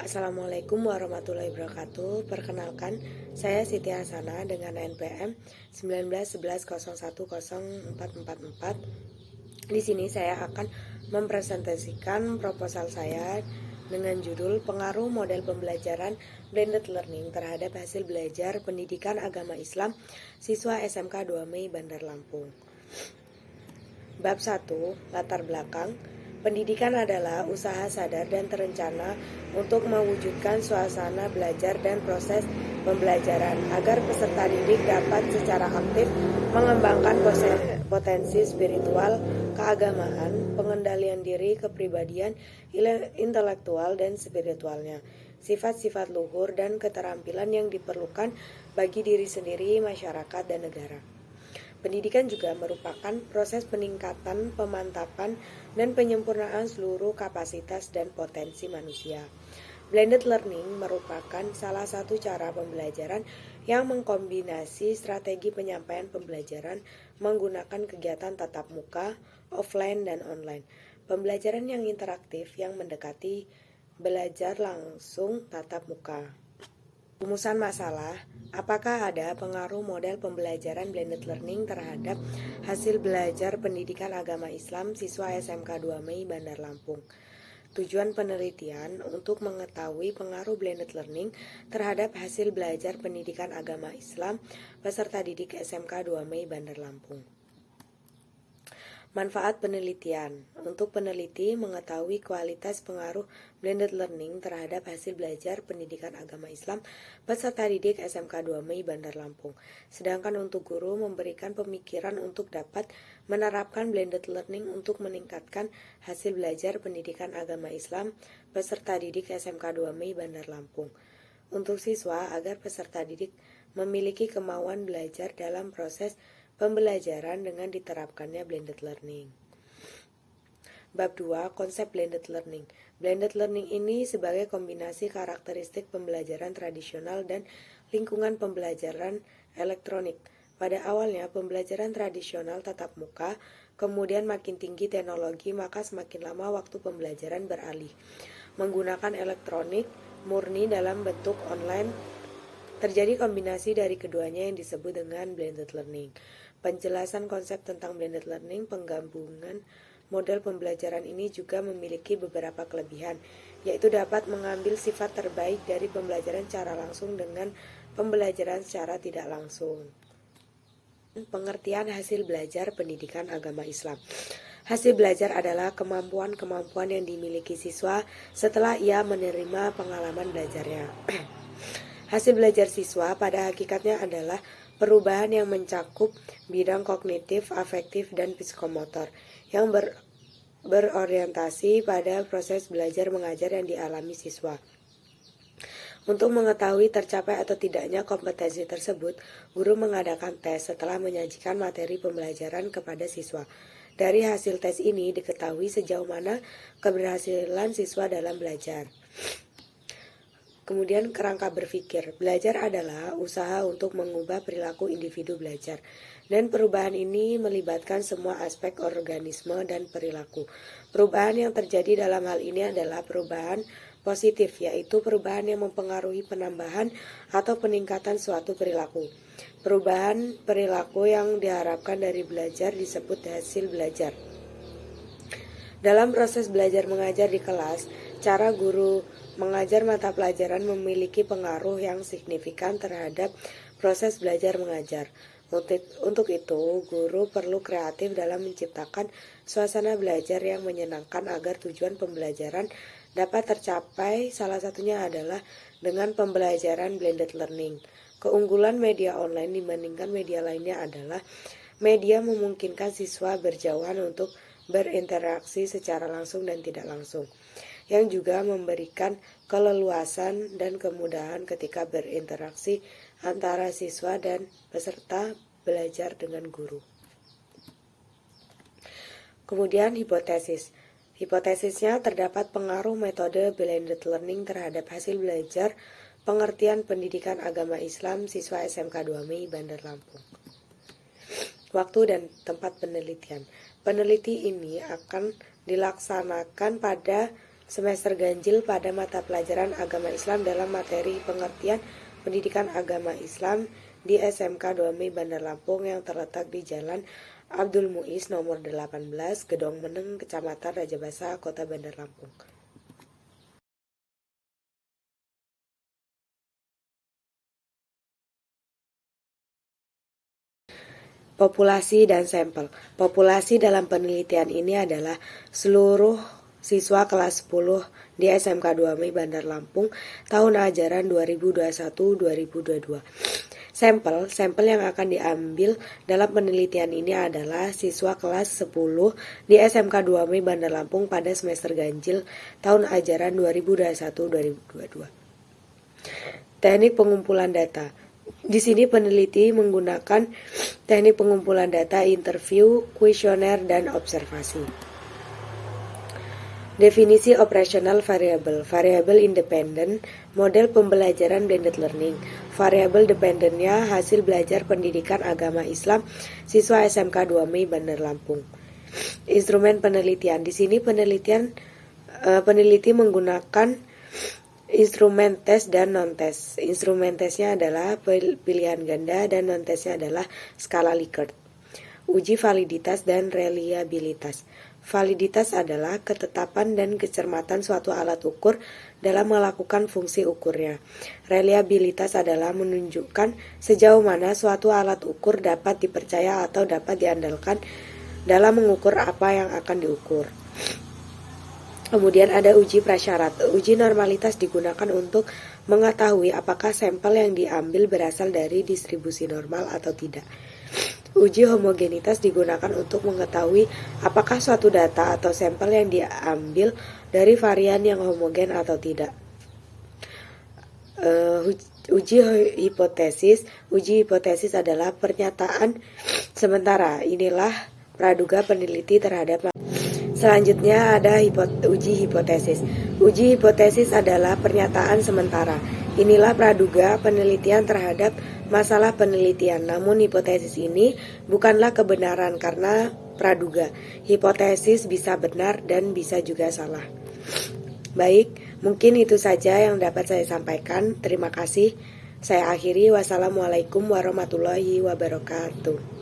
Assalamualaikum warahmatullahi wabarakatuh. Perkenalkan, saya Siti Hasanah dengan NPM 1911010444. Di sini saya akan mempresentasikan proposal saya dengan judul Pengaruh Model Pembelajaran Blended Learning terhadap hasil belajar pendidikan agama Islam siswa SMK 2 Mei Bandar Lampung. Bab 1, latar belakang. Pendidikan adalah usaha sadar dan terencana untuk mewujudkan suasana belajar dan proses pembelajaran agar peserta didik dapat secara aktif mengembangkan potensi spiritual, keagamaan, pengendalian diri, kepribadian, intelektual, dan spiritualnya, sifat-sifat luhur dan keterampilan yang diperlukan bagi diri sendiri, masyarakat, dan negara. Pendidikan juga merupakan proses peningkatan, pemantapan, dan penyempurnaan seluruh kapasitas dan potensi manusia. Blended learning merupakan salah satu cara pembelajaran yang mengkombinasi strategi penyampaian pembelajaran menggunakan kegiatan tatap muka, offline, dan online. Pembelajaran yang interaktif yang mendekati belajar langsung tatap muka. Rumusan masalah, apakah ada pengaruh model pembelajaran blended learning terhadap hasil belajar pendidikan agama Islam siswa SMK 2 Mei Bandar Lampung? Tujuan penelitian untuk mengetahui pengaruh blended learning terhadap hasil belajar pendidikan agama Islam peserta didik SMK 2 Mei Bandar Lampung. Manfaat penelitian. Untuk peneliti mengetahui kualitas pengaruh blended learning terhadap hasil belajar pendidikan agama Islam peserta didik SMK 2 Mei Bandar Lampung. Sedangkan untuk guru memberikan pemikiran untuk dapat menerapkan blended learning untuk meningkatkan hasil belajar pendidikan agama Islam peserta didik SMK 2 Mei Bandar Lampung. Untuk siswa agar peserta didik memiliki kemauan belajar dalam proses pembelajaran dengan diterapkannya blended learning. Bab 2, konsep blended learning. Blended learning ini sebagai kombinasi karakteristik pembelajaran tradisional dan lingkungan pembelajaran elektronik. Pada awalnya pembelajaran tradisional tatap muka, kemudian makin tinggi teknologi maka semakin lama waktu pembelajaran beralih menggunakan elektronik murni dalam bentuk online. Terjadi kombinasi dari keduanya yang disebut dengan blended learning. Penjelasan konsep tentang blended learning, penggabungan model pembelajaran ini juga memiliki beberapa kelebihan, yaitu dapat mengambil sifat terbaik dari pembelajaran secara langsung dengan pembelajaran secara tidak langsung. Pengertian hasil belajar pendidikan agama Islam. Hasil belajar adalah kemampuan-kemampuan yang dimiliki siswa setelah ia menerima pengalaman belajarnya. Hasil belajar siswa pada hakikatnya adalah perubahan yang mencakup bidang kognitif, afektif, dan psikomotor yang berorientasi pada proses belajar mengajar yang dialami siswa. Untuk mengetahui tercapai atau tidaknya kompetensi tersebut, guru mengadakan tes setelah menyajikan materi pembelajaran kepada siswa. Dari hasil tes ini diketahui sejauh mana keberhasilan siswa dalam belajar. Kemudian kerangka berpikir. Belajar adalah usaha untuk mengubah perilaku individu belajar. Dan perubahan ini melibatkan semua aspek organisme dan perilaku. Perubahan yang terjadi dalam hal ini adalah perubahan positif, yaitu perubahan yang mempengaruhi penambahan atau peningkatan suatu perilaku. Perubahan perilaku yang diharapkan dari belajar disebut hasil belajar. Dalam proses belajar mengajar di kelas, cara guru mengajar mata pelajaran memiliki pengaruh yang signifikan terhadap proses belajar mengajar. Untuk itu, guru perlu kreatif dalam menciptakan suasana belajar yang menyenangkan agar tujuan pembelajaran dapat tercapai. Salah satunya adalah dengan pembelajaran blended learning. Keunggulan media online dibandingkan media lainnya adalah media memungkinkan siswa berjauhan untuk berinteraksi secara langsung dan tidak langsung, yang juga memberikan keleluasan dan kemudahan ketika berinteraksi antara siswa dan peserta belajar dengan guru. Kemudian hipotesis. Hipotesisnya terdapat pengaruh metode blended learning terhadap hasil belajar pengertian pendidikan agama Islam siswa SMK 2 Mei Bandar Lampung. Waktu dan tempat penelitian. Peneliti ini akan dilaksanakan pada semester ganjil pada mata pelajaran agama Islam dalam materi pengertian pendidikan agama Islam di SMK 2 Mei Bandar Lampung yang terletak di Jalan Abdul Muiz nomor 18, Gedong Meneng, Kecamatan Rajabasa, Kota Bandar Lampung. Populasi dan sampel. Populasi dalam penelitian ini adalah seluruh siswa kelas 10 di SMK 2 Mei Bandar Lampung tahun ajaran 2021-2022. Sampel yang akan diambil dalam penelitian ini adalah siswa kelas 10 di SMK 2 Mei Bandar Lampung pada semester ganjil tahun ajaran 2021-2022. Teknik pengumpulan data. Di sini peneliti menggunakan teknik pengumpulan data, interview, kuesioner, dan observasi. Definisi operational variable. Variable independent, model pembelajaran blended learning. Variable dependentnya hasil belajar pendidikan agama Islam siswa SMK 2 Mei Bandar Lampung. Instrumen penelitian. Di sini peneliti menggunakan instrumen tes dan non-tes. Instrumen tesnya adalah pilihan ganda dan non-tesnya adalah skala Likert. Uji validitas dan reliabilitas. Validitas adalah ketetapan dan kecermatan suatu alat ukur dalam melakukan fungsi ukurnya. Reliabilitas adalah menunjukkan sejauh mana suatu alat ukur dapat dipercaya atau dapat diandalkan dalam mengukur apa yang akan diukur. Kemudian ada uji prasyarat. Uji normalitas digunakan untuk mengetahui apakah sampel yang diambil berasal dari distribusi normal atau tidak. Uji homogenitas digunakan untuk mengetahui apakah suatu data atau sampel yang diambil dari varian yang homogen atau tidak. Uji hipotesis. Uji hipotesis adalah pernyataan sementara. Inilah praduga peneliti terhadap. Selanjutnya ada uji hipotesis. Uji hipotesis adalah pernyataan sementara. Inilah praduga penelitian terhadap masalah penelitian. Namun hipotesis ini bukanlah kebenaran karena praduga. Hipotesis bisa benar dan bisa juga salah. Baik, mungkin itu saja yang dapat saya sampaikan. Terima kasih. Saya akhiri. Wassalamualaikum warahmatullahi wabarakatuh.